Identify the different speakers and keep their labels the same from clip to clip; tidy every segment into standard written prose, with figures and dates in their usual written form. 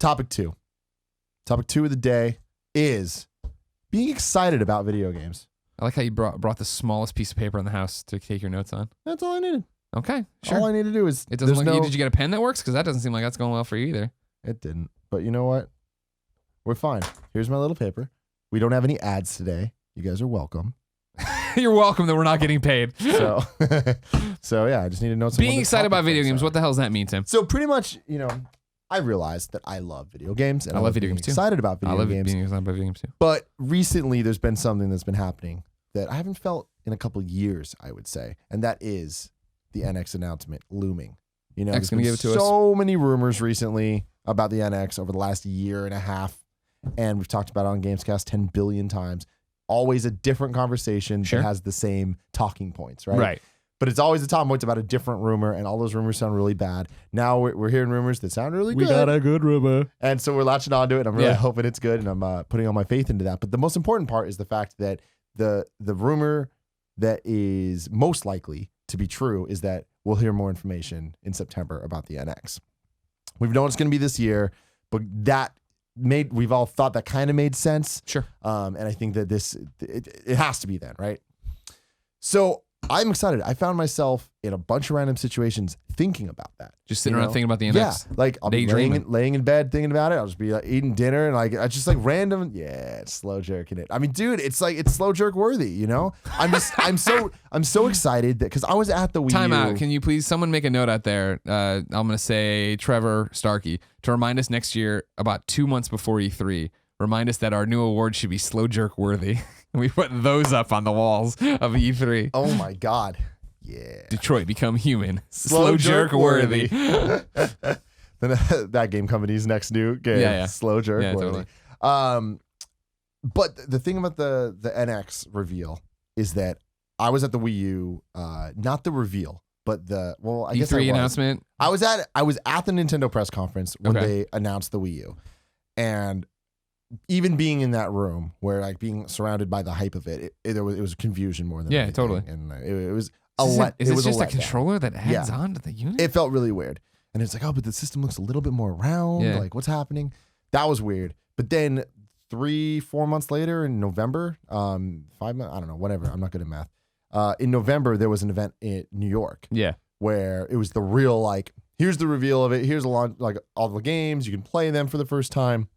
Speaker 1: topic 2. Topic 2 of the day is being excited about video games.
Speaker 2: I like how you brought the smallest piece of paper in the house to take your notes on.
Speaker 1: That's all I needed.
Speaker 2: Okay, sure.
Speaker 1: All I need to do is...
Speaker 2: It doesn't look... Did you get a pen that works? Because that doesn't seem like that's going well for you either.
Speaker 1: It didn't. But you know what? We're fine. Here's my little paper. We don't have any ads today. You guys are welcome.
Speaker 2: You're welcome that we're not getting paid.
Speaker 1: So yeah, I just need to know.
Speaker 2: Being excited about video games, what the hell does that mean, Tim?
Speaker 1: So pretty much, I realized that I love video games. And I love video games too. Excited about video games. I love being excited about video games too. But recently, there's been something that's been happening that I haven't felt in a couple of years, I would say. And that is the NX announcement looming.
Speaker 2: X gonna give it to us.
Speaker 1: So many rumors recently about the NX over the last year and a half. And we've talked about it on Gamescast 10 billion times. Always a different conversation that has the same talking points, right?
Speaker 2: Right.
Speaker 1: But it's always the talking points about a different rumor, and all those rumors sound really bad. Now we're hearing rumors that sound really good.
Speaker 3: We got a good rumor.
Speaker 1: And so we're latching onto it, and I'm really hoping it's good, and I'm putting all my faith into that. But the most important part is the fact that the rumor that is most likely to be true is that we'll hear more information in September about the NX. We've known it's going to be this year, but we've all thought that kind of made sense.
Speaker 2: Sure.
Speaker 1: And I think that it has to be then, right? So I'm excited. I found myself in a bunch of random situations thinking about that.
Speaker 2: Just sitting around thinking about the NX?
Speaker 1: Yeah. Like I'll be laying in bed thinking about it. I'll just be eating dinner and I just random. Yeah, it's slow jerking it. I mean, dude, it's slow jerk worthy, I'm so excited that because I was at the Wii U.
Speaker 2: Time out. Can you please, someone make a note out there? I'm going to say Trevor Starkey to remind us next year, about 2 months before E3, remind us that our new award should be slow jerk worthy. We put those up on the walls of E3.
Speaker 1: Oh my God. Yeah.
Speaker 2: Detroit, become human. Slow jerk worthy.
Speaker 1: That game company's next new game.
Speaker 2: Yeah.
Speaker 1: Slow jerk worthy.
Speaker 2: Totally.
Speaker 1: But the thing about the NX reveal is that I was at the Wii U, not the reveal, but I guess
Speaker 2: E3 announcement.
Speaker 1: I was at the Nintendo press conference when they announced the Wii U. And even being in that room where being surrounded by the hype of it was confusion more than anything.
Speaker 2: Totally.
Speaker 1: And it was
Speaker 2: Is it just a controller that adds on to the unit?
Speaker 1: It felt really weird. And it's but the system looks a little bit more round.
Speaker 2: Yeah.
Speaker 1: What's happening? That was weird. But then 3-4 months later in November, 5 months, I don't know, whatever. I'm not good at math. In November, there was an event in New York.
Speaker 2: Yeah.
Speaker 1: Where it was the real, here's the reveal of it. Here's a launch, all the games. You can play them for the first time.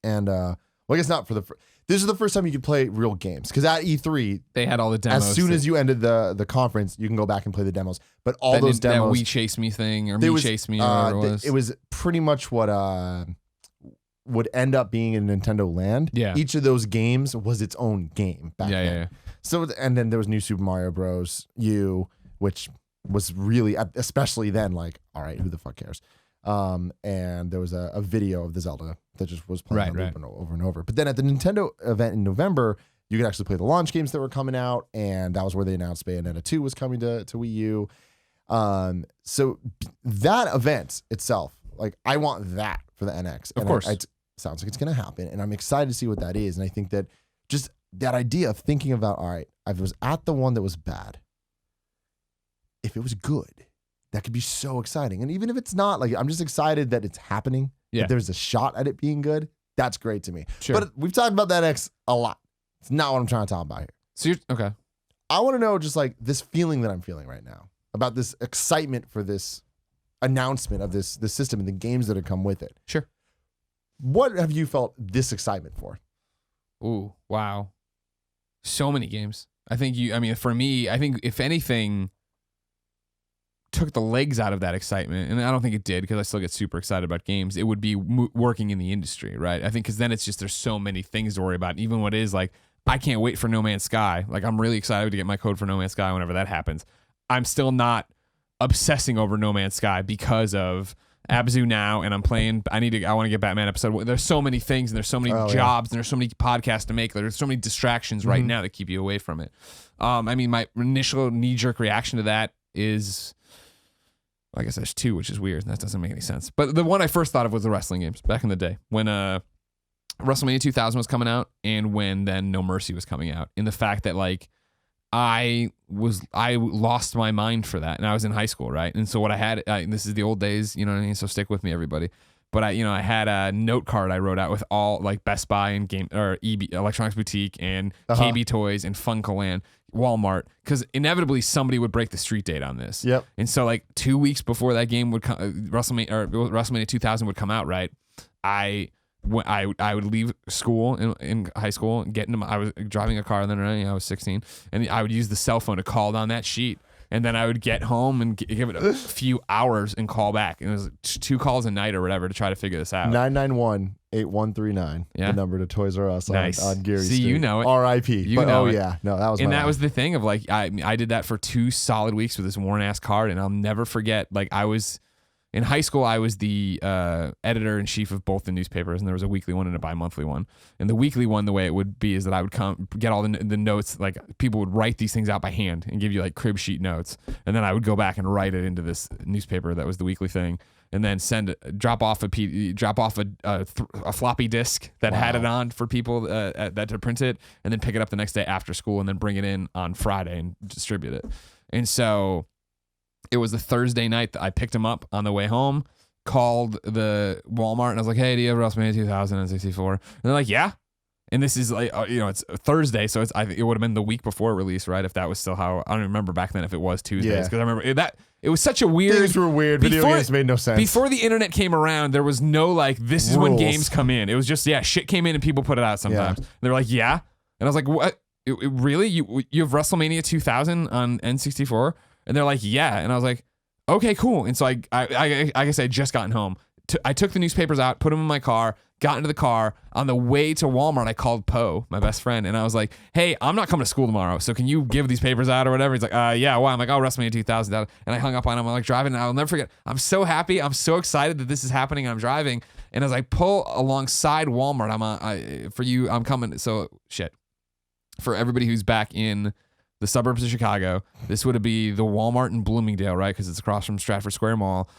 Speaker 1: And, I guess not for this is the first time you could play real games. Because at E3,
Speaker 2: they had all the demos.
Speaker 1: As soon as you ended the conference, you can go back and play the demos. But all those demos.
Speaker 2: That We Chase Me thing, or Me Chase Me, or whatever it was.
Speaker 1: It was pretty much what would end up being in Nintendo Land.
Speaker 2: Yeah.
Speaker 1: Each of those games was its own game back then. Yeah. So, and then there was New Super Mario Bros. U, which was really, especially then, all right, who the fuck cares? And there was a video of the Zelda that just was playing over and over. But then at the Nintendo event in November, you could actually play the launch games that were coming out, and that was where they announced Bayonetta 2 was coming to Wii U. So that event itself, I want that for the NX.
Speaker 2: Of course.
Speaker 1: It sounds like it's going to happen, and I'm excited to see what that is. And I think that just that idea of thinking about, all right, I was at the one that was bad. If it was good, that could be so exciting. And even if it's not, I'm just excited that it's happening.
Speaker 2: Yeah.
Speaker 1: That there's a shot at it being good. That's great to me.
Speaker 2: Sure.
Speaker 1: But we've talked about that X a lot. It's not what I'm trying to talk about here.
Speaker 2: So you're, okay.
Speaker 1: I want to know just this feeling that I'm feeling right now about this excitement for this announcement of this system and the games that have come with it.
Speaker 2: Sure.
Speaker 1: What have you felt this excitement for?
Speaker 2: Ooh, wow. So many games. For me, I think if anything took the legs out of that excitement, and I don't think it did because I still get super excited about games, it would be working in the industry, right? I think because then it's just there's so many things to worry about. Even what is I can't wait for No Man's Sky. I'm really excited to get my code for No Man's Sky whenever that happens. I'm still not obsessing over No Man's Sky because of Abzu now, and I'm playing. I want to get Batman episode. There's so many things, and there's so many jobs, and there's so many podcasts to make. There's so many distractions right now that keep you away from it. My initial knee-jerk reaction to that is, I guess there's two, which is weird. That doesn't make any sense. But the one I first thought of was the wrestling games back in the day when WrestleMania 2000 was coming out, and when then No Mercy was coming out. In the fact that I lost my mind for that, and I was in high school, right? And so what I had, this is the old days, you know what I mean? So stick with me, everybody. But I had a note card I wrote out with all like Best Buy and EB Electronics Boutique and KB Toys and Funcoland, Walmart, because inevitably somebody would break the street date on this.
Speaker 1: Yep.
Speaker 2: And so like 2 weeks before that game would come, WrestleMania 2000 would come out, right? I would leave school in high school and I was driving a car then, I was 16, and I would use the cell phone to call down that sheet. And then I would get home and give it a few hours and call back. And it was 2 calls a night or whatever to try to figure this out.
Speaker 1: 991-8139.
Speaker 2: Yeah.
Speaker 1: The number to Toys R Us on Geary
Speaker 2: See,
Speaker 1: Street.
Speaker 2: you know it.
Speaker 1: R.I.P.
Speaker 2: You know it.
Speaker 1: Yeah. No, that was
Speaker 2: and that was the thing of like, I did that for 2 solid weeks with this worn ass card. And I'll never forget, like in high school, I was the editor-in-chief of both the newspapers, and there was a weekly one and a bi-monthly one. And the weekly one, the way it would be is that I would come get all the notes, like people would write these things out by hand and give you like crib sheet notes, and then I would go back and write it into this newspaper that was the weekly thing, and then drop off a floppy disk that had it on for people that to print it, and then pick it up the next day after school, and then bring it in on Friday and distribute it. And so it was the Thursday night that I picked him up on the way home, called the Walmart, and I was like, hey, do you have WrestleMania 2000 and 64? And they're like, yeah. And this is like, it's Thursday, so I think it would have been the week before release, right? If that was still how, I don't remember back then if it was Tuesdays, because I remember that it was such a weird.
Speaker 1: Things were weird. Video games made no sense.
Speaker 2: Before the internet came around, there was no like, this is when games come in. It was just, shit came in and people put it out sometimes. Yeah. They were like, yeah. And I was like, what? Really? You have WrestleMania 2000 on N64? And they're like, yeah. And I was like, okay, cool. And so I guess I had just gotten home. I took the newspapers out, put them in my car, got into the car. On the way to Walmart, I called Poe, my best friend, and I was like, hey, I'm not coming to school tomorrow, so can you give these papers out or whatever? He's like, yeah, why? I'm like, oh, WrestleMania 2000. And I hung up on him. I'm like driving, and I'll never forget. I'm so happy. I'm so excited that this is happening. I'm driving. And as I pull alongside Walmart, I'm coming. So, shit. For everybody who's back in the suburbs of Chicago, this would be the Walmart in Bloomingdale, right? Because it's across from Stratford Square Mall.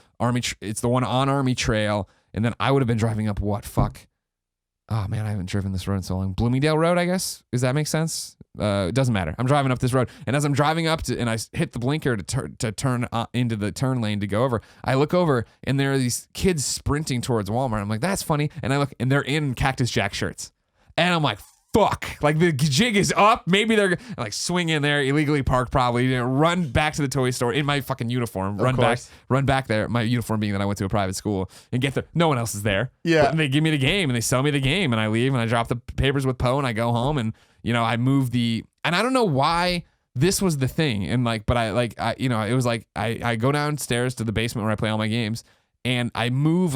Speaker 2: It's the one on Army Trail. And then I would have been driving up oh man, I haven't driven this road in so long. Bloomingdale Road, I guess. Does that make sense? It doesn't matter. I'm driving up this road, and as I'm driving up and I hit the blinker to turn into the turn lane to go over, I look over and there are these kids sprinting towards Walmart. I'm like, that's funny. And I look, and they're in Cactus Jack shirts, and I'm like, fuck, like the jig is up. Maybe they're like swing in there, illegally parked probably, run back to the toy store in my fucking uniform, run back there, my uniform being that I went to a private school, and get there. No one else is there. Yeah. But they give me the game and they sell me the game, and I leave and I drop the papers with Poe and I go home, and I move and I don't know why this was the thing. And like, but it was like, I go downstairs to the basement where I play all my games, and I move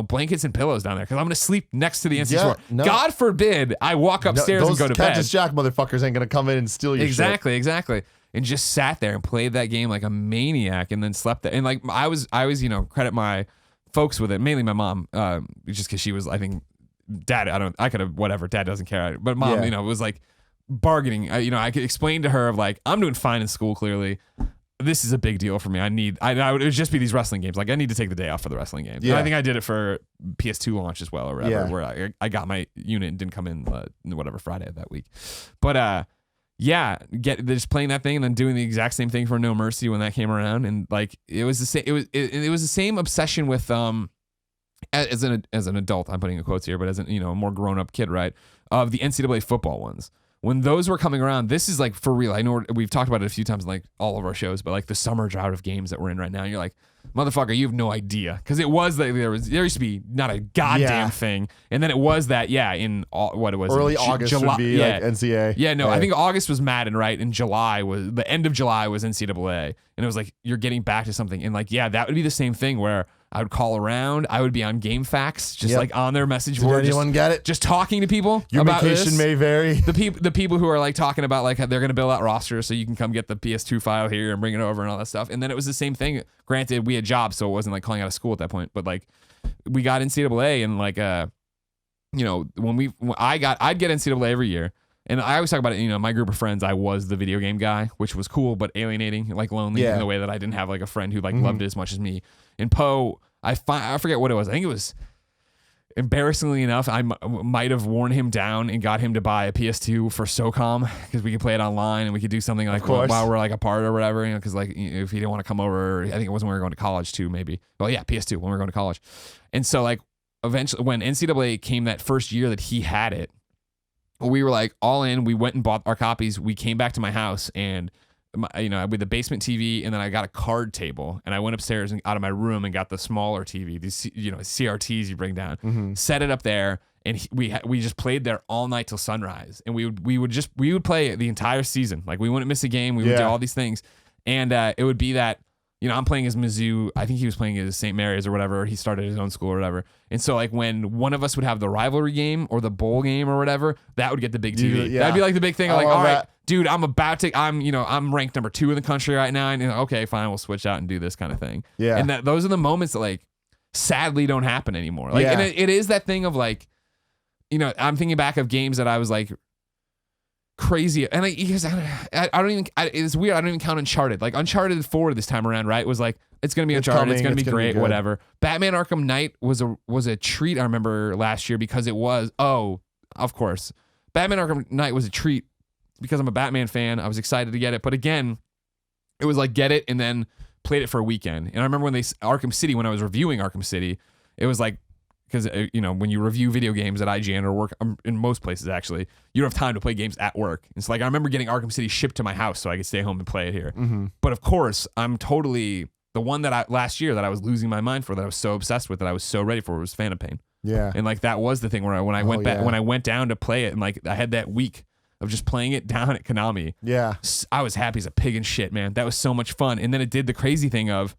Speaker 2: blankets and pillows down there because I'm going to sleep next to the NC store. No. God forbid I walk upstairs and go to bed. Cactus
Speaker 1: Jack motherfuckers ain't going to come in and steal your shit.
Speaker 2: Exactly. And just sat there and played that game like a maniac, and then slept there. And like I was credit my folks with it, mainly my mom, just because she was, I think, dad, I could have, whatever, dad doesn't care. But mom, was like bargaining. I could explain to her of like, I'm doing fine in school, clearly. This is a big deal for me. It would just be these wrestling games. Like I need to take the day off for the wrestling games. Yeah. And I think I did it for PS2 launch as well, or whatever, where I got my unit and didn't come in whatever Friday of that week. But just playing that thing and then doing the exact same thing for No Mercy when that came around, and like it was the same. It was the same obsession with as an adult. I'm putting in quotes here, but as a more grown up kid, right? Of the NCAA football ones. When those were coming around, this is like for real. I know we've talked about it a few times in like all of our shows, but like the summer drought of games that we're in right now, you're like, motherfucker, you have no idea. Because it was like there used to be not a goddamn thing, and then it was that in
Speaker 1: early August July, would be like NCAA.
Speaker 2: Yeah, no, I think August was Madden, right? And July was the end of July was NCAA, and it was like you're getting back to something, and like that would be the same thing where I would call around. I would be on GameFAQs, just like on their message board.
Speaker 1: Did anyone get it?
Speaker 2: Just talking to people.
Speaker 1: Your
Speaker 2: about
Speaker 1: vacation
Speaker 2: this.
Speaker 1: may vary.
Speaker 2: The people who are like talking about like they're going to build out rosters so you can come get the PS2 file here and bring it over and all that stuff. And then it was the same thing. Granted, we had jobs, so it wasn't like calling out of school at that point. But like we got NCAA, and like I'd get NCAA every year. And I always talk about it, my group of friends, I was the video game guy, which was cool, but alienating, like lonely in the way that I didn't have like a friend who like loved it as much as me. And Poe, I forget what it was. I think it was, embarrassingly enough, I might have worn him down and got him to buy a PS2 for SOCOM because we could play it online and we could do something like while we're like apart or whatever, because like if he didn't want to come over, I think it was when we were going to college too, maybe. Well, yeah, PS2 when we were going to college. And so like eventually, when NCAA came that first year that he had it, we were like all in. We went and bought our copies. We came back to my house and, with the basement TV, and then I got a card table, and I went upstairs and out of my room and got the smaller TV, these CRTs you bring down, set it up there, and we just played there all night till sunrise, and we would play the entire season. Like we wouldn't miss a game. We would do all these things, and it would be that. I'm playing as Mizzou. I think he was playing as St. Mary's or whatever. Or he started his own school or whatever. And so, like, when one of us would have the rivalry game or the bowl game or whatever, that would get the big TV. That'd be like the big thing. Like, all right, dude, I'm ranked number 2 in the country right now. And okay, fine, we'll switch out and do this kind of thing. Yeah. And those are the moments that, like, sadly don't happen anymore. Like, and it is that thing of, like, I'm thinking back of games that I was like, crazy, and I don't even. It's weird. I don't even count Uncharted. Like Uncharted 4 this time around, right? Was like it's gonna be Uncharted. It's gonna be great. Whatever. Batman Arkham Knight was a treat. I remember last year because it was. Oh, of course, Batman Arkham Knight was a treat because I'm a Batman fan. I was excited to get it, but again, it was like get it and then played it for a weekend. And I remember when Arkham City, when I was reviewing Arkham City, it was like. Because, when you review video games at IGN or work in most places, actually, you don't have time to play games at work. It's like I remember getting Arkham City shipped to my house so I could stay home and play it here. Mm-hmm. But of course, I'm totally the one that last year that I was losing my mind for, that I was so obsessed with, that I was so ready for, was Phantom Pain. Yeah. And like that was the thing where when I went back, when I went down to play it, and like I had that week of just playing it down at Konami. Yeah. I was happy as a pig and shit, man. That was so much fun. And then it did the crazy thing of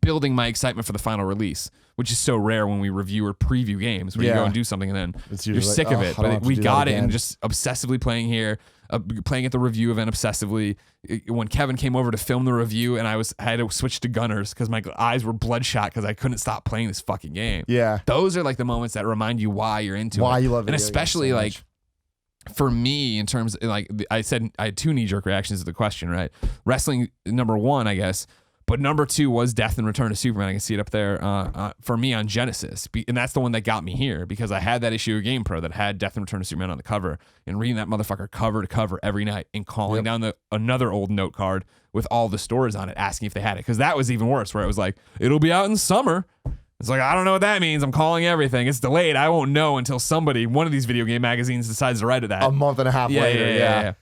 Speaker 2: building my excitement for the final release, which is so rare when we review or preview games, where you go and do something and then you're sick of it. But we got it and just obsessively playing here, playing at the review event obsessively. When Kevin came over to film the review, and I had to switch to Gunners because my eyes were bloodshot because I couldn't stop playing this fucking game. Yeah, those are like the moments that remind you why you're into it, why you love it, and especially like. For me, in terms of, like I said, I had 2 knee-jerk reactions to the question, right? Wrestling, number 1, I guess. But number 2 was Death and Return of Superman. I can see it up there for me on Genesis. And that's the one that got me here because I had that issue of GamePro that had Death and Return of Superman on the cover, and reading that motherfucker cover to cover every night and calling down another old note card with all the stores on it, asking if they had it. Because that was even worse, where it was like, it'll be out in summer. It's like, I don't know what that means. I'm calling everything. It's delayed. I won't know until one of these video game magazines decides to write it that.
Speaker 1: A month and a half later. Yeah.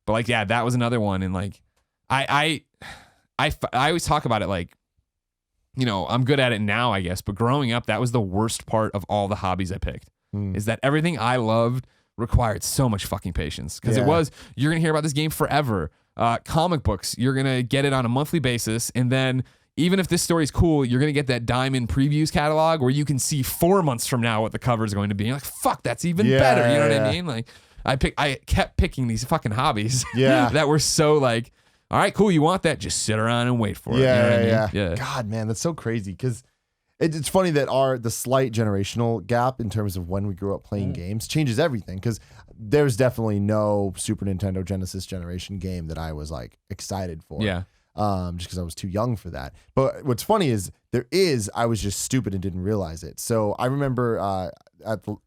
Speaker 2: But like, that was another one. And like, I always talk about it like, I'm good at it now, I guess. But growing up, that was the worst part of all the hobbies I picked. Is that everything I loved required so much fucking patience. Because you're going to hear about this game forever. Comic books, you're going to get it on a monthly basis. And then even if this story's cool, you're going to get that Diamond Previews catalog where you can see 4 months from now what the cover is going to be. You're like, fuck, that's even better. You know what I mean? Like, I kept picking these fucking hobbies that were so like, all right, cool, you want that? Just sit around and wait for it. You know what I mean? Yeah.
Speaker 1: God, man, that's so crazy because it's funny that the slight generational gap in terms of when we grew up playing games changes everything, because there's definitely no Super Nintendo Genesis generation game that I was like excited for. Yeah. Just because I was too young for that. But what's funny is I was just stupid and didn't realize it. So I remember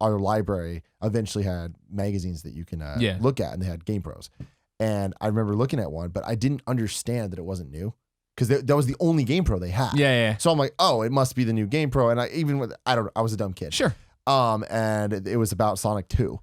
Speaker 1: our library eventually had magazines that you can look at, and they had GamePros. And I remember looking at one, but I didn't understand that it wasn't new, because that was the only GamePro they had. Yeah. So I'm like, oh, it must be the new GamePro. And I was a dumb kid.
Speaker 2: Sure.
Speaker 1: And it was about Sonic 2.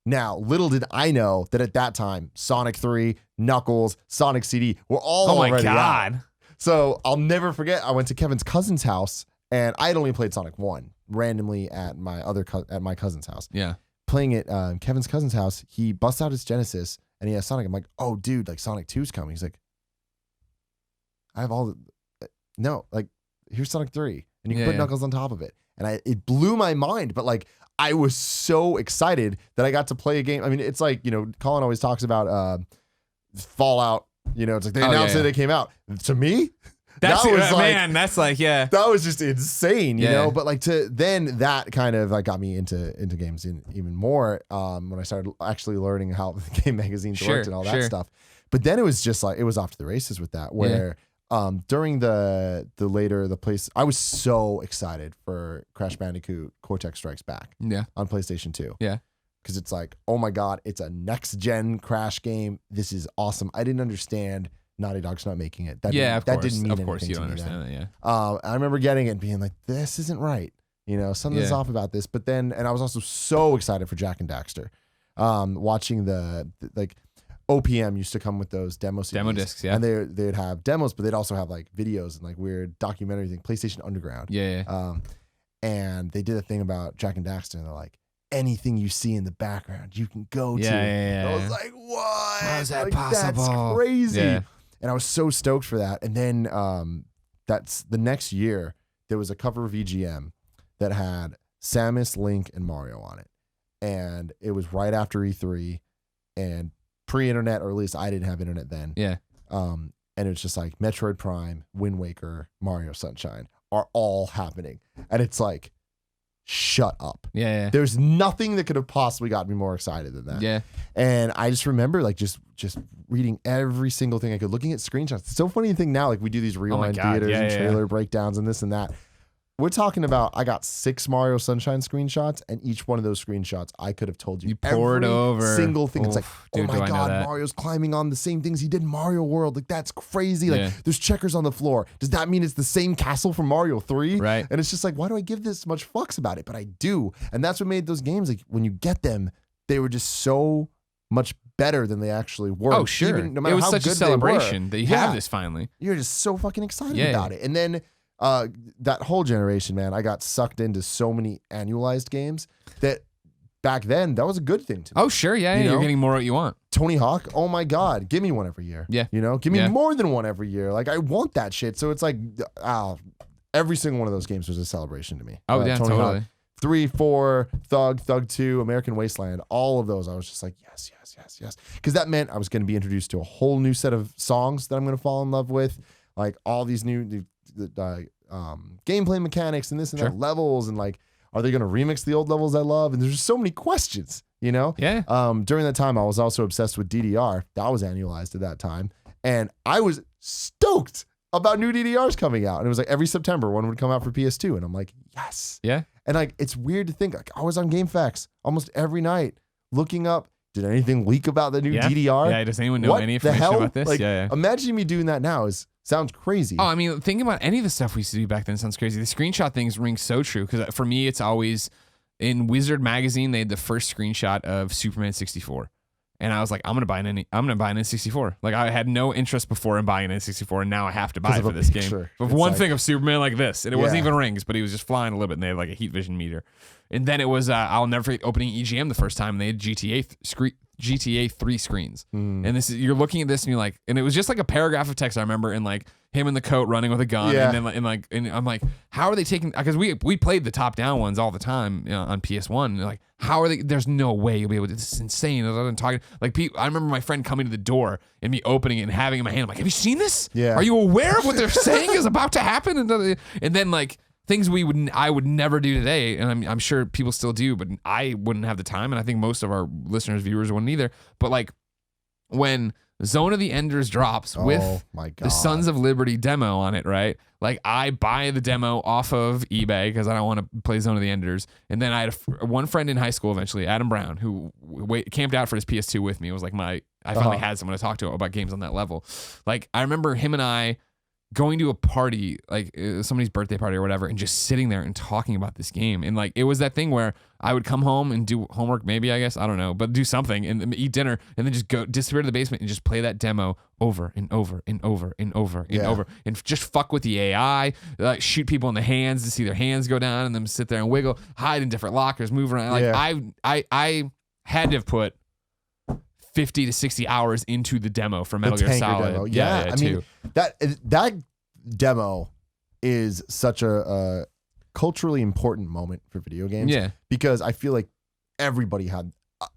Speaker 1: Now, little did I know that at that time, Sonic 3, Knuckles, Sonic CD were all already out. So I'll never forget, I went to Kevin's cousin's house, and I had only played Sonic 1 randomly at my cousin's house. Yeah. Playing it, Kevin's cousin's house, he busts out his Genesis, and he has Sonic. I'm like, oh, dude, like Sonic 2's coming. He's like, I have all the... No, like, here's Sonic 3, and you can put Knuckles on top of it. And it blew my mind, but like, I was so excited that I got to play a game. I mean, it's like, Colin always talks about Fallout. It's like they announced that it came out. To me,
Speaker 2: that was just insane, you know. But like then that kind of like got me into games even more when I started actually learning how the game magazines worked and all that stuff. But then it was just like it was off to the races with that. Where during the place, I was so excited for Crash Bandicoot Cortex Strikes Back. Yeah, on PlayStation 2. Yeah. Because it's like, oh my God, it's a next-gen Crash game. This is awesome. I didn't understand Naughty Dog's not making it. That didn't mean anything. Of course you don't understand that, yeah. I remember getting it and being like, this isn't right.
Speaker 1: You know, something's off about this. But then, and I was also so excited for Jak and Daxter. Watching the like OPM used to come with those demo CDs.
Speaker 2: Demo discs, yeah.
Speaker 1: And they'd have demos, but they'd also have like videos and like weird documentary thing, PlayStation Underground.
Speaker 2: Yeah.
Speaker 1: And they did a thing about Jak and Daxter, and they're like, anything you see in the background, you can go to.
Speaker 2: Yeah.
Speaker 1: I was like, what?
Speaker 2: How is that
Speaker 1: like,
Speaker 2: possible?
Speaker 1: That's crazy.
Speaker 2: Yeah.
Speaker 1: And I was so stoked for that. And then that's the next year, there was a cover of VGM that had Samus, Link, and Mario on it. And it was right after E3 and pre-internet, or at least I didn't have internet then.
Speaker 2: Yeah.
Speaker 1: And it's just like Metroid Prime, Wind Waker, Mario Sunshine are all happening. And it's like, shut up.
Speaker 2: Yeah.
Speaker 1: There's nothing that could have possibly gotten me more excited than that.
Speaker 2: Yeah.
Speaker 1: And I just remember like just reading every single thing I could, looking at screenshots. It's so funny to think now, like we do these rewind theaters and trailer breakdowns and this and that. We're talking about, I got 6 Mario Sunshine screenshots, and each one of those screenshots, I could have told you
Speaker 2: poured
Speaker 1: every
Speaker 2: over
Speaker 1: single thing. It's like,
Speaker 2: dude,
Speaker 1: oh my God, Mario's climbing on the same things he did in Mario World. Like, that's crazy. Like, there's checkers on the floor. Does that mean it's the same castle from Mario 3?
Speaker 2: Right.
Speaker 1: And it's just like, why do I give this much fucks about it? But I do. And that's what made those games, like, when you get them, they were just so much better than they actually were.
Speaker 2: Oh, sure.
Speaker 1: Even, no matter
Speaker 2: it was
Speaker 1: how
Speaker 2: such
Speaker 1: good
Speaker 2: a celebration that you have this finally.
Speaker 1: You're just so fucking excited about it. And then that whole generation, man, I got sucked into so many annualized games that back then, that was a good thing to me.
Speaker 2: Oh, sure. Yeah. You're getting more what you want.
Speaker 1: Tony Hawk, oh my God, give me one every year.
Speaker 2: Yeah.
Speaker 1: You know, give me more than one every year. Like, I want that shit. So it's like, every single one of those games was a celebration to me.
Speaker 2: Oh, yeah,
Speaker 1: Tony
Speaker 2: totally.
Speaker 1: Hawk, 3, 4, Thug 2, American Wasteland, all of those, I was just like, yes. Because that meant I was going to be introduced to a whole new set of songs that I'm going to fall in love with. Like, all these new gameplay mechanics and this and that, levels, and like, are they going to remix the old levels I love? And there's just so many questions, you know?
Speaker 2: Yeah.
Speaker 1: During that time, I was also obsessed with DDR. That was annualized at that time. And I was stoked about new DDRs coming out. And it was like every September, one would come out for PS2. And I'm like, yes.
Speaker 2: Yeah.
Speaker 1: And like, it's weird to think, like, I was on GameFAQs almost every night looking up, did anything leak about the new DDR?
Speaker 2: Yeah, does anyone know any information about this?
Speaker 1: Like, imagine me doing that now sounds crazy.
Speaker 2: Oh, I mean, thinking about any of the stuff we used to do back then sounds crazy. The screenshot things ring so true, because for me, it's always, in Wizard magazine, they had the first screenshot of Superman 64. And I was like, I'm gonna buy an N64. Like, I had no interest before in buying an N64, and now I have to buy it for this game. With one thing of Superman like this, and it wasn't even rings, but he was just flying a little bit, and they had like a heat vision meter. And then it was, I'll never forget opening EGM the first time, and they had GTA 3 screens. And this is, you're looking at this and you're like, and it was just like a paragraph of text I remember, and like him in the coat running with a gun, and then and I'm like, how are they taking, because we played the top down ones all the time, you know, on PS1, and like, how are they, there's no way you'll be able to, this is insane. Other than talking, like, I remember my friend coming to the door and me opening it and having it in my hand. I'm like, have you seen this?
Speaker 1: Yeah.
Speaker 2: Are you aware of what they're saying is about to happen? And then like, things I would never do today, and I'm sure people still do, but I wouldn't have the time, and I think most of our listeners, viewers wouldn't either. But like, when Zone of the Enders drops with the Sons of Liberty demo on it, right? Like, I buy the demo off of eBay because I don't want to play Zone of the Enders. And then I had one friend in high school eventually, Adam Brown, who camped out for his PS2 with me. It was like I finally had someone to talk to about games on that level. Like, I remember him and I going to a party, like somebody's birthday party or whatever, and just sitting there and talking about this game. And like, it was that thing where I would come home and do homework, maybe, I guess, I don't know, but do something and eat dinner, and then just go disappear to the basement and just play that demo over and over and over and over and over, and just fuck with the AI, like shoot people in the hands to see their hands go down, and then sit there and wiggle, hide in different lockers, move around. Like, I had to have put 50 to 60 hours into the demo for Metal Gear Solid.
Speaker 1: Demo. Yeah, I mean, that demo is such a culturally important moment for video games.
Speaker 2: Yeah, because
Speaker 1: I feel like everybody had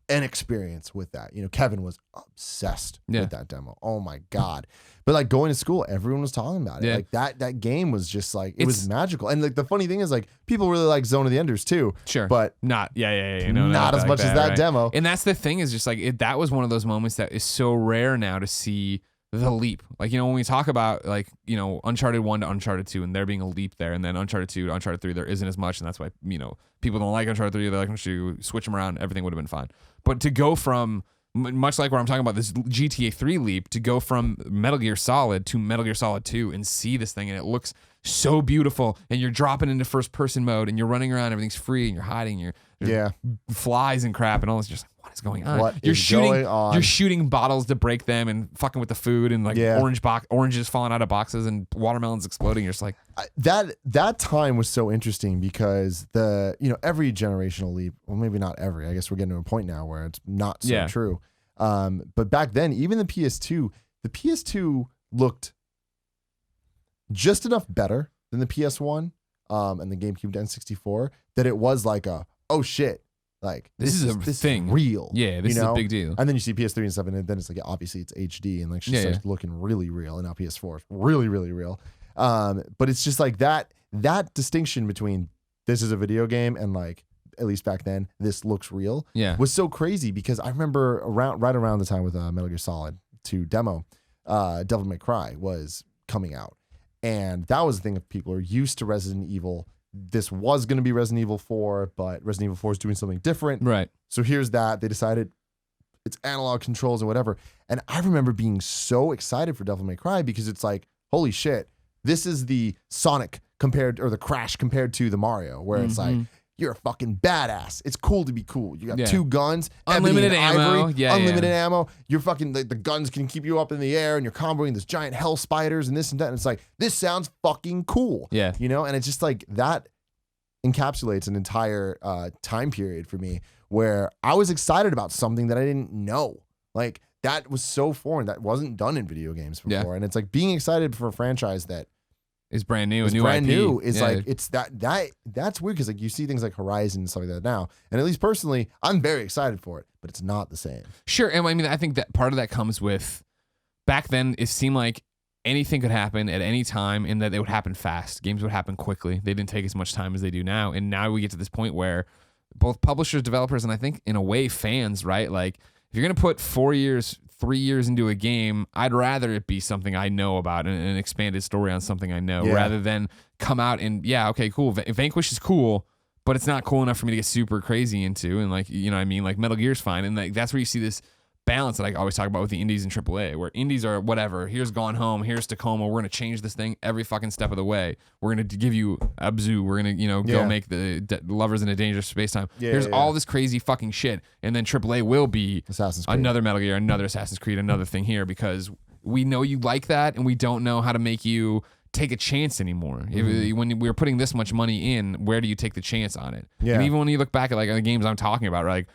Speaker 1: an experience with that. You know, Kevin was obsessed with that demo. Oh my God. But like, going to school, everyone was talking about it. Like, that game was just like, it was magical. And like, the funny thing is, like, people really like Zone of the Enders too.
Speaker 2: Sure.
Speaker 1: But
Speaker 2: not
Speaker 1: not as much as that demo.
Speaker 2: And that's the thing, is just like, that was one of those moments that is so rare now to see the leap. Like, you know, when we talk about, like, you know, Uncharted 1 to Uncharted 2, and there being a leap there, and then Uncharted 2 to Uncharted 3, there isn't as much, and that's why, you know, people don't like Uncharted 3, they like to switch them around, everything would have been fine. But to go from much like where I'm talking about this GTA 3 leap to go from Metal Gear Solid to Metal Gear Solid 2 and see this thing and it looks so beautiful and you're dropping into first person mode and you're running around, everything's free and you're hiding, there's flies and crap and all this. Just like, what is going on? You're shooting bottles to break them and fucking with the food and like oranges falling out of boxes and watermelons exploding. You're just like
Speaker 1: that time was so interesting because every generational leap, well maybe not every, I guess we're getting to a point now where it's not so true. But back then, even the PS2 looked just enough better than the PS1 and the GameCube N64 that it was like oh shit, like this is a thing, real.
Speaker 2: Yeah, this is a big deal.
Speaker 1: And then you see PS3 and stuff, and then it's like obviously it's HD and like she starts looking really real, and now PS4 is really really real. But it's just like that distinction between this is a video game and like at least back then this looks real was so crazy because I remember right around the time with Metal Gear Solid 2 demo, Devil May Cry was coming out. And that was the thing, if people are used to Resident Evil, this was going to be Resident Evil 4, but Resident Evil 4 is doing something different.
Speaker 2: Right.
Speaker 1: So here's that. They decided it's analog controls and whatever. And I remember being so excited for Devil May Cry because it's like, holy shit, this is the Sonic the Crash compared to the Mario, where it's like, you're a fucking badass. It's cool to be cool. You got 2 guns,
Speaker 2: unlimited ammo,
Speaker 1: unlimited ammo. You're fucking the guns can keep you up in the air, and you're comboing this giant hell spiders and this and that. And it's like, this sounds fucking cool.
Speaker 2: Yeah,
Speaker 1: and it's just like that encapsulates an entire time period for me where I was excited about something that I didn't know. Like that was so foreign. That wasn't done in video games before, and it's like being excited for a franchise that
Speaker 2: is brand new,
Speaker 1: is like it's that's weird because like you see things like Horizon and stuff like that now, and at least personally, I'm very excited for it, but it's not the same.
Speaker 2: Sure, and I mean I think that part of that comes with back then. It seemed like anything could happen at any time, and that it would happen fast. Games would happen quickly. They didn't take as much time as they do now, and now we get to this point where both publishers, developers, and I think in a way fans, right? Like if you're gonna put 3 years into a game, I'd rather it be something I know about and an expanded story on something I know rather than come out and okay, cool. Vanquish is cool, but it's not cool enough for me to get super crazy into. And like, you know what I mean? Like Metal Gear's fine. And like, that's where you see this balance that I always talk about with the indies and AAA, where indies are whatever. Here's Gone Home. Here's Tacoma. We're going to change this thing every fucking step of the way. We're going to give you Abzu. We're going to, go make the Lovers in a Dangerous Space-Time. Here's all this crazy fucking shit. And then AAA will be another Metal Gear, another Assassin's Creed, another thing here because we know you like that and we don't know how to make you take a chance anymore. When we're putting this much money in, where do you take the chance on it? And even when you look back at like the games I'm talking about, like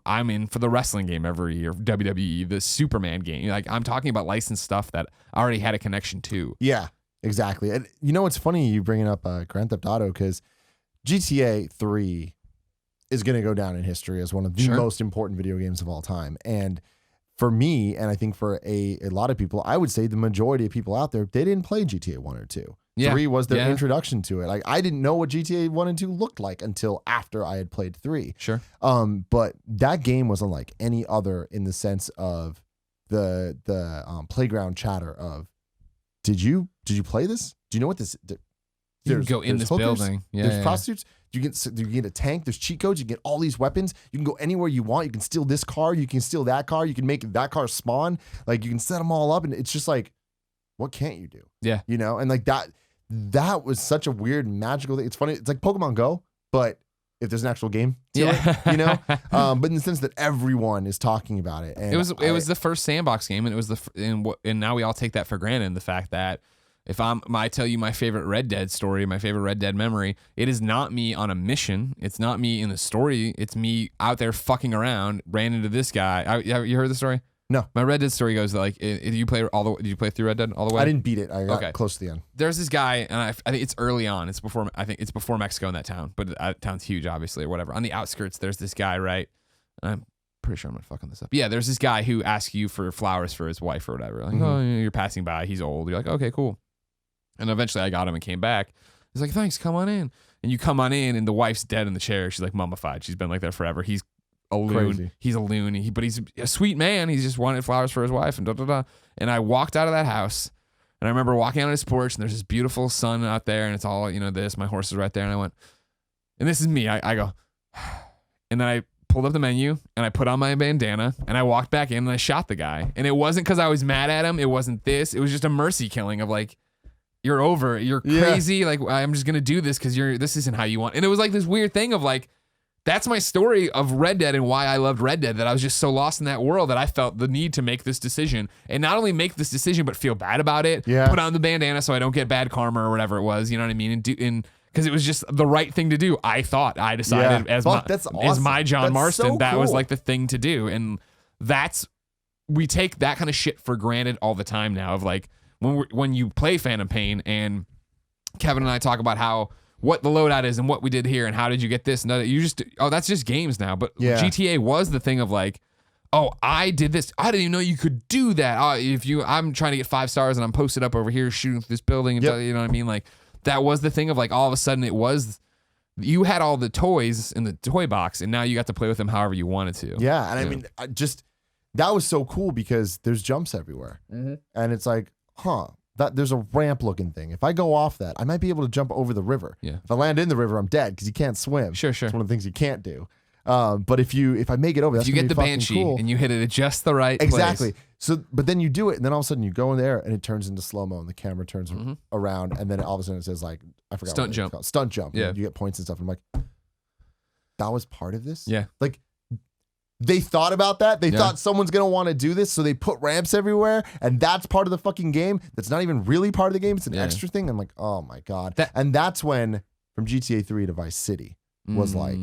Speaker 2: I'm in for the wrestling game every year, WWE, the Superman game. Like I'm talking about licensed stuff that I already had a connection to.
Speaker 1: Yeah, exactly. And it's funny you bringing up Grand Theft Auto because GTA 3 is going to go down in history as one of the most important video games of all time. And for me, and I think for a lot of people, I would say the majority of people out there, they didn't play GTA 1 or 2. 3 was their introduction to it. Like I didn't know what GTA 1 and 2 looked like until after I had played 3.
Speaker 2: Sure.
Speaker 1: But that game was unlike any other in the sense of the playground chatter of, did you play this? Do you know what this?
Speaker 2: You can go in this
Speaker 1: hookers,
Speaker 2: building.
Speaker 1: There's prostitutes. You get a tank. There's cheat codes. You get all these weapons. You can go anywhere you want. You can steal this car. You can steal that car. You can make that car spawn. Like you can set them all up, and it's just like, what can't you do?
Speaker 2: Yeah.
Speaker 1: And like that was such a weird magical thing. It's funny. It's like Pokemon Go, but if there's an actual game to it, but in the sense that everyone is talking about it. And
Speaker 2: it was the first sandbox game, and it was and now we all take that for granted. And the fact that if I tell you my favorite Red Dead story, my favorite Red Dead memory, it is not me on a mission. It's not me in the story. It's me out there fucking around, ran into this guy. You heard the story?
Speaker 1: No.
Speaker 2: My Red Dead story goes like, did you play through Red Dead all the way?
Speaker 1: I didn't beat it. I got close to the end.
Speaker 2: There's this guy, and I think it's early on. I think it's before Mexico in that town, but that town's huge, obviously, or whatever. On the outskirts, there's this guy, right? I'm pretty sure I'm not fucking this up. Yeah, there's this guy who asks you for flowers for his wife or whatever. Like, oh, you're passing by. He's old. You're like, okay, cool. And eventually I got him and came back. He's like, thanks, come on in. And you come on in, and the wife's dead in the chair. She's like mummified. She's been like that forever. He's a loon.
Speaker 1: Crazy.
Speaker 2: He's a loon. But he's a sweet man. He just wanted flowers for his wife and da-da-da. And I walked out of that house, and I remember walking on his porch, and there's this beautiful sun out there, and it's all, this. My horse is right there. And I went, and this is me. I go, and then I pulled up the menu and I put on my bandana and I walked back in and I shot the guy. And it wasn't because I was mad at him. It wasn't this. It was just a mercy killing of like, you're over. You're crazy. Yeah. Like, I'm just going to do this because this isn't how you want. And it was like this weird thing of like, that's my story of Red Dead and why I loved Red Dead, that I was just so lost in that world that I felt the need to make this decision. And not only make this decision, but feel bad about it. Yeah. Put on the bandana so I don't get bad karma or whatever it was. You know what I mean? And because it was just the right thing to do. I decided as my John Marston, so that was like the thing to do. And we take that kind of shit for granted all the time now of like, when you play Phantom Pain and Kevin and I talk about what the loadout is and what we did here and how did you get this and that, that's just games now. But GTA was the thing of like, oh, I did this. I didn't even know you could do that. I'm trying to get 5 stars and I'm posted up over here shooting through this building. And you know what I mean? Like that was the thing of like, all of a sudden you had all the toys in the toy box and now you got to play with them however you wanted to.
Speaker 1: Yeah. And I mean, that was so cool because there's jumps everywhere. Mm-hmm. And it's like, there's a ramp looking thing. If I go off that, I might be able to jump over the river. Yeah. If I land in the river, I'm dead because you can't swim. Sure. It's one of the things you can't do. But if I make it over, that's
Speaker 2: you get the Banshee cool. and you hit it at just the right place.
Speaker 1: So, but then you do it, and then all of a sudden you go in there, and it turns into slow mo, and the camera turns around, and then all of a sudden it says like, I forgot
Speaker 2: stunt jump.
Speaker 1: Stunt jump. Yeah. You get points and stuff. And I'm like, that was part of this.
Speaker 2: Yeah.
Speaker 1: Like. They thought about that. They thought someone's going to want to do this, so they put ramps everywhere, and that's part of the fucking game. That's not even really part of the game. It's an extra thing. I'm like, oh, my God. And that's when, from GTA 3 to Vice City, was like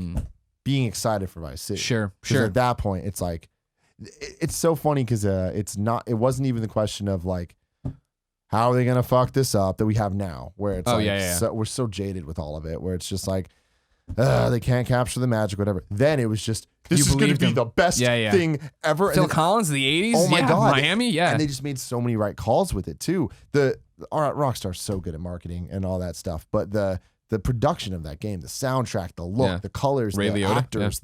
Speaker 1: being excited for Vice City.
Speaker 2: Sure.
Speaker 1: At that point, it's like, it's so funny because it wasn't even the question of like, how are they going to fuck this up that we have now, where it's So, we're so jaded with all of it, where it's just like, they can't capture the magic, whatever. Then it was just, this is going to be the best thing ever.
Speaker 2: Phil Collins, the 80s?
Speaker 1: Oh my God.
Speaker 2: Miami,
Speaker 1: And they just made so many right calls with it too. Rockstar's so good at marketing and all that stuff, but the production of that game, the soundtrack, the look, the colors, Ray the Liotta, actors,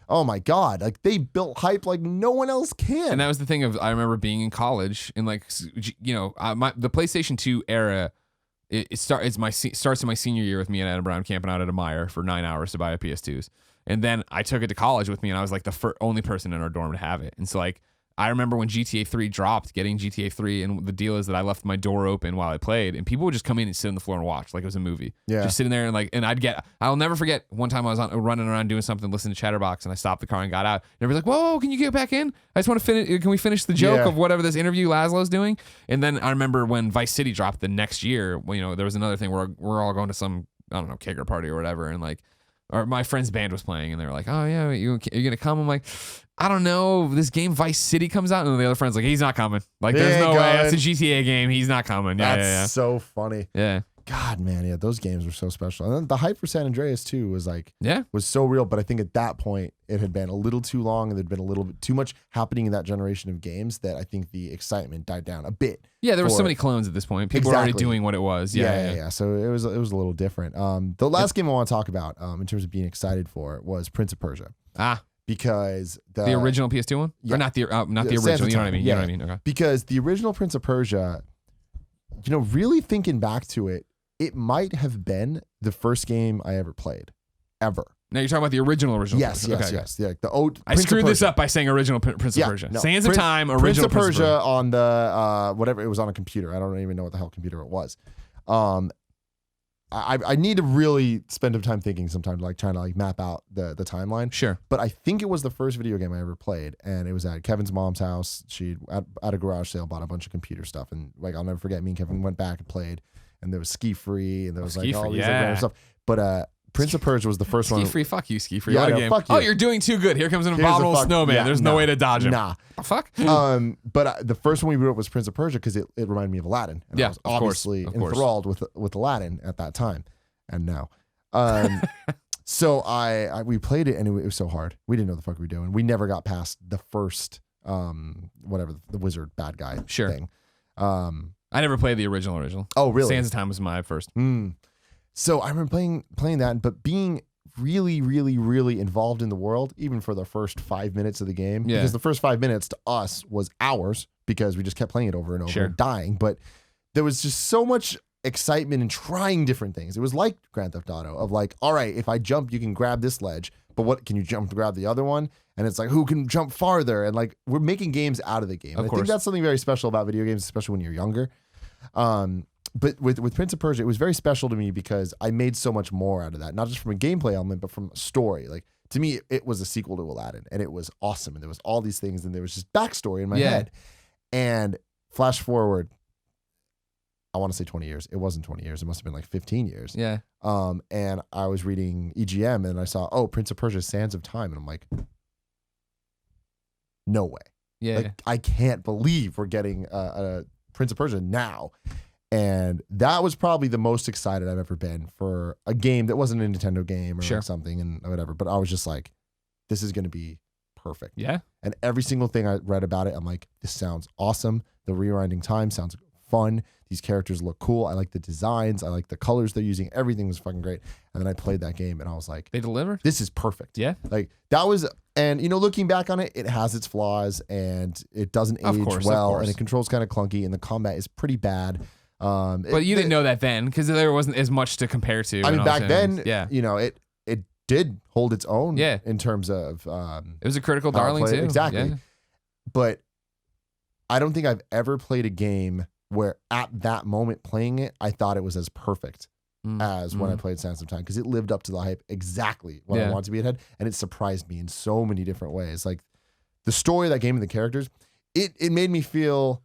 Speaker 1: oh my God, like they built hype like no one else can.
Speaker 2: And that was the thing of, I remember being in college and like, the PlayStation 2 era, it starts in my senior year with me and Adam Brown camping out at a Meijer for 9 hours to buy a PS2s. And then I took it to college with me and I was like the only person in our dorm to have it. And so like, I remember when GTA 3 dropped, getting GTA 3, and the deal is that I left my door open while I played, and people would just come in and sit on the floor and watch like it was a movie. Yeah. Just sitting there and I'll never forget one time I was running around doing something, listening to Chatterbox, and I stopped the car and got out. And everybody's like, whoa, can you get back in? I just want to finish. Can we finish the joke of whatever this interview Laszlo's doing? And then I remember when Vice City dropped the next year, there was another thing where we're all going to some, I don't know, kegger party or whatever, and like, or my friend's band was playing, and they were like, oh yeah, you're gonna come? I'm like, I don't know. This game Vice City comes out, and the other friend's like, he's not coming. Like, there's no way. That's a GTA game. He's not coming.
Speaker 1: That's so funny.
Speaker 2: Yeah.
Speaker 1: God, man, those games were so special. And then the hype for San Andreas too was like, was so real. But I think at that point it had been a little too long, and there'd been a little bit too much happening in that generation of games that I think the excitement died down a bit.
Speaker 2: Yeah, there were so many clones at this point. People were already doing what it was.
Speaker 1: Yeah. So it was a little different. The last game I want to talk about, in terms of being excited for, was Prince of Persia. Because the
Speaker 2: original PS2 one, or not the original. You know what I mean? You know what I mean? Okay.
Speaker 1: Because the original Prince of Persia, really thinking back to it, it might have been the first game I ever played, ever.
Speaker 2: Now you're talking about the original.
Speaker 1: Yes. Yeah, the old.
Speaker 2: I screwed this up by saying original Prince of Persia. Sands of Time, original
Speaker 1: Prince of Persia on the whatever, it was on a computer. I don't even know what the hell computer it was. I need to really spend some time thinking sometime, like trying to like map out the timeline.
Speaker 2: Sure.
Speaker 1: But I think it was the first video game I ever played, and it was at Kevin's mom's house. She at a garage sale bought a bunch of computer stuff, and like I'll never forget, me and Kevin went back and played, and there was Ski Free, and there was like all these other stuff. But Prince of Persia was the first one.
Speaker 2: Ski Free, fuck you, Ski Free. What a game. Fuck you. Oh, you're doing too good. Here comes an abominable snowman.
Speaker 1: Yeah,
Speaker 2: There's no way to dodge him.
Speaker 1: Nah.
Speaker 2: Fuck.
Speaker 1: But the first one we grew up was Prince of Persia because it reminded me of Aladdin. And I was obviously enthralled with Aladdin at that time. And now. So we played it, and it was so hard. We didn't know the fuck we were doing. We never got past the first, whatever, the wizard bad guy thing.
Speaker 2: I never played the original.
Speaker 1: Oh, really?
Speaker 2: Sands of Time was my first.
Speaker 1: So I remember playing that, but being really, really, really involved in the world, even for the first 5 minutes of the game. Yeah. Because the first 5 minutes to us was hours because we just kept playing it over and over and dying. But there was just so much excitement in trying different things. It was like Grand Theft Auto of like, all right, if I jump, you can grab this ledge, but what can you jump to grab the other one? And it's like, who can jump farther? And like, we're making games out of the game. And I think that's something very special about video games, especially when you're younger. But with Prince of Persia, it was very special to me because I made so much more out of that, not just from a gameplay element, but from a story. Like, to me, it was a sequel to Aladdin, and it was awesome. And there was all these things, and there was just backstory in my head. And flash forward, I want to say 20 years. It wasn't 20 years. It must have been like 15 years.
Speaker 2: Yeah.
Speaker 1: And I was reading EGM, and I saw, Prince of Persia: Sands of Time, and I'm like, no way.
Speaker 2: Yeah.
Speaker 1: Like, I can't believe we're getting a Prince of Persia now. And that was probably the most excited I've ever been for a game that wasn't a Nintendo game or like something and whatever. But I was just like, this is going to be perfect.
Speaker 2: Yeah.
Speaker 1: And every single thing I read about it, I'm like, this sounds awesome. The rewinding time sounds fun. These characters look cool. I like the designs. I like the colors they're using. Everything was fucking great. And then I played that game and I was like,
Speaker 2: they delivered.
Speaker 1: This is perfect.
Speaker 2: Yeah.
Speaker 1: Like that was, and you know, looking back on it, it has its flaws and it doesn't age well and it controls kind of clunky and the combat is pretty bad.
Speaker 2: But you didn't know that then because there wasn't as much to compare to.
Speaker 1: I mean, back then, you know, it did hold its own in terms of
Speaker 2: it was a critical darling too.
Speaker 1: Exactly.
Speaker 2: Yeah.
Speaker 1: But I don't think I've ever played a game where at that moment playing it, I thought it was as perfect as when I played Sands of Time because it lived up to the hype exactly what I wanted to be ahead. And it surprised me in so many different ways. Like the story of that game and the characters, it made me feel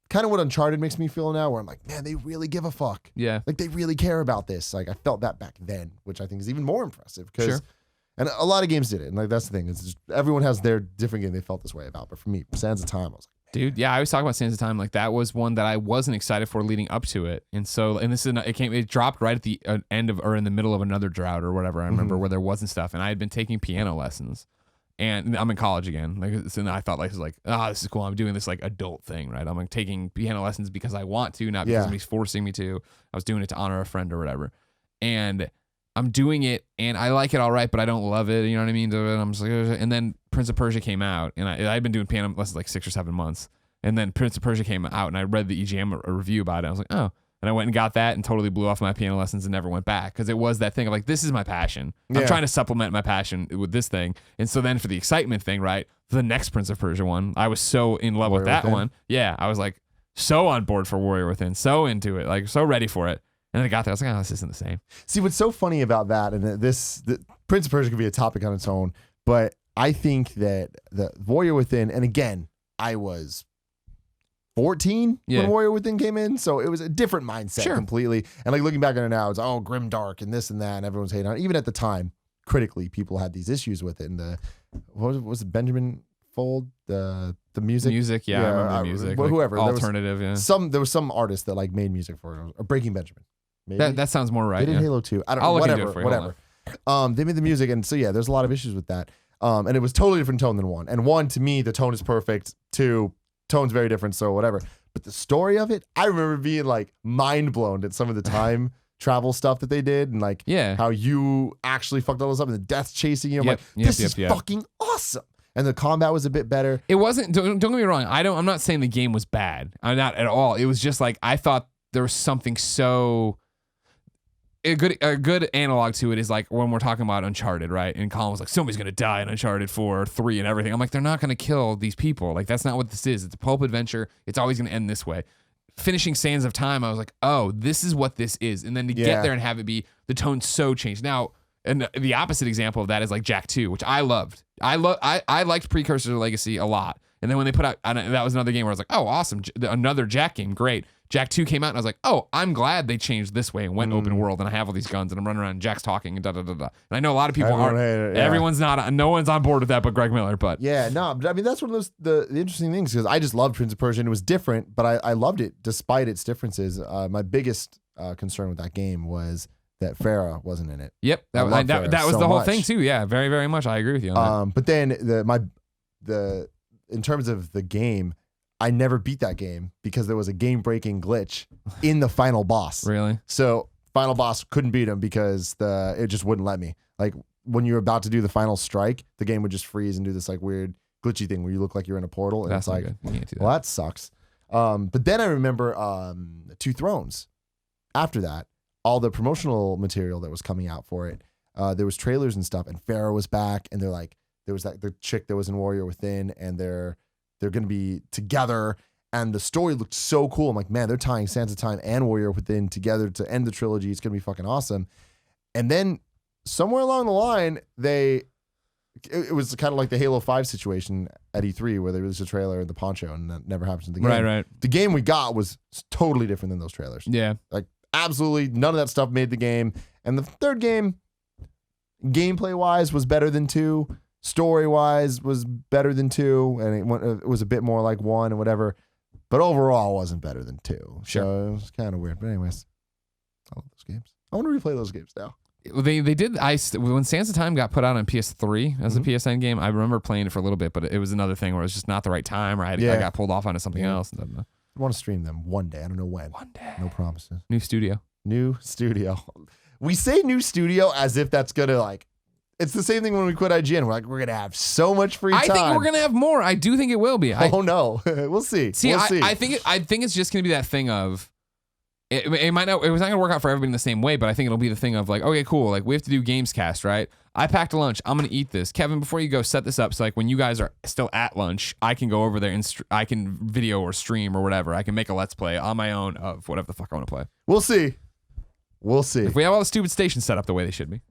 Speaker 1: kind of what Uncharted makes me feel now, where I'm like, man, they really give a fuck.
Speaker 2: Yeah.
Speaker 1: Like they really care about this. Like I felt that back then, which I think is even more impressive because, and a lot of games did it. And like, that's the thing. It's just, everyone has their different game they felt this way about. But for me, Sands of Time, I was like,
Speaker 2: dude, yeah, I was talking about Sands of Time. Like that was one that I wasn't excited for leading up to it. And so, and this is, it dropped right at the end of, or in the middle of another drought or whatever. I remember where there wasn't stuff. And I had been taking piano lessons. And I'm in college again. Like, so I thought like, this is cool. I'm doing this like adult thing, right? I'm like taking piano lessons because I want to, not because somebody's forcing me to. I was doing it to honor a friend or whatever. And I'm doing it and I like it all right, but I don't love it. You know what I mean? And I'm just like, and then Prince of Persia came out and I'd been doing piano lessons like 6 or 7 months. And then Prince of Persia came out and I read the EGM review about it. I was like, oh. And I went and got that and totally blew off my piano lessons and never went back because it was that thing of like, this is my passion. I'm trying to supplement my passion with this thing. And so then for the excitement thing, right, for the next Prince of Persia one, I was so in love with that one. Yeah, I was like so on board for Warrior Within, so into it, like so ready for it. And then I got there, I was like, oh, this isn't the same.
Speaker 1: See, what's so funny about that, and the Prince of Persia could be a topic on its own, but I think that the Warrior Within, and again, I was 14 when Warrior Within came in, so it was a different mindset completely. And like looking back on it now, it's grim dark and this and that, and everyone's hating on it. Even at the time, critically, people had these issues with it. And the what was it, Benjamin Fold, the music,
Speaker 2: I remember the music,
Speaker 1: whoever,
Speaker 2: like alternative,
Speaker 1: there was some artist that like made music for it, or Breaking Benjamin. Maybe
Speaker 2: that sounds more right.
Speaker 1: They did Halo 2. I don't know. Whatever. They made the music, and so there's a lot of issues with that. And it was totally different tone than one. And one, to me, the tone is perfect. Two, tone's very different, so whatever. But the story of it, I remember being like mind blown at some of the time travel stuff that they did, and like how you actually fucked all this up and the death's chasing you. I'm like, this is fucking awesome. And the combat was a bit better.
Speaker 2: It wasn't. Don't get me wrong. I'm not saying the game was bad. I'm not at all. It was just like I thought there was something so. A good analog to it is like when we're talking about Uncharted, right? And Colin was like, somebody's gonna die in Uncharted 4, 3, and everything. I'm like, they're not gonna kill these people. Like that's not what this is. It's a pulp adventure. It's always gonna end this way. Finishing Sands of Time, I was like, oh, this is what this is. And then to get there and have it be the tone so changed. Now, and the opposite example of that is like Jak 2, which I loved. I liked Precursor to Legacy a lot. And then when they put out, that was another game where I was like, oh, awesome, another Jak game, great. Jak 2 came out and I was like, oh, I'm glad they changed this way and went open world and I have all these guns and I'm running around and Jack's talking and And I know a lot of people aren't. Everyone's not. No one's on board with that but Greg Miller. But
Speaker 1: but I mean that's one of those the interesting things because I just loved Prince of Persia and it was different, but I loved it despite its differences. My biggest concern with that game was that Farah wasn't in it.
Speaker 2: Yep, that was the whole thing too. Yeah, very very much. I agree with you on that.
Speaker 1: But then in terms of the game, I never beat that game because there was a game-breaking glitch in the final boss.
Speaker 2: Really?
Speaker 1: So final boss couldn't beat him because it just wouldn't let me. Like when you're about to do the final strike, the game would just freeze and do this like weird glitchy thing where you look like you're in a portal. And
Speaker 2: that's
Speaker 1: it's like,
Speaker 2: good. You can't do that.
Speaker 1: Well, that sucks. But then I remember Two Thrones. After that, all the promotional material that was coming out for it, there was trailers and stuff, and Pharaoh was back, and they're like, there was the chick that was in Warrior Within, and they're going to be together, and the story looked so cool. I'm like, man, they're tying Sands of Time and Warrior Within together to end the trilogy. It's going to be fucking awesome. And then somewhere along the line, it was kind of like the Halo 5 situation at E3 where they released a trailer and the poncho, and that never happens in the game.
Speaker 2: Right.
Speaker 1: The game we got was totally different than those trailers.
Speaker 2: Yeah.
Speaker 1: Like, absolutely none of that stuff made the game. And the third game, gameplay-wise, was better than 2. Story-wise, was better than 2. And it was a bit more like 1 and whatever. But overall, wasn't better than 2.
Speaker 2: Sure.
Speaker 1: So it was kind of weird. But anyways, I love those games. I want to replay those games now.
Speaker 2: They did. When Sands of Time got put out on PS3 as a PSN game, I remember playing it for a little bit, but it was another thing where it was just not the right time, or I got pulled off onto something else.
Speaker 1: I want to stream them one day. I don't know when.
Speaker 2: One day.
Speaker 1: No promises.
Speaker 2: New studio.
Speaker 1: We say new studio as if that's gonna like. It's the same thing when we quit IGN. We're like, we're gonna have so much free time.
Speaker 2: I think we're gonna have more. I do think it will be.
Speaker 1: Oh no, we'll see.
Speaker 2: See, I think it's just gonna be that thing of. It might not. It was not gonna work out for everybody in the same way, but I think it'll be the thing of like, okay, cool. Like we have to do Gamescast, right? I packed a lunch. I'm gonna eat this. Kevin, before you go, set this up so like when you guys are still at lunch, I can go over there and I can video or stream or whatever. I can make a let's play on my own of whatever the fuck I want to play.
Speaker 1: We'll see.
Speaker 2: If we have all the stupid stations set up the way they should be.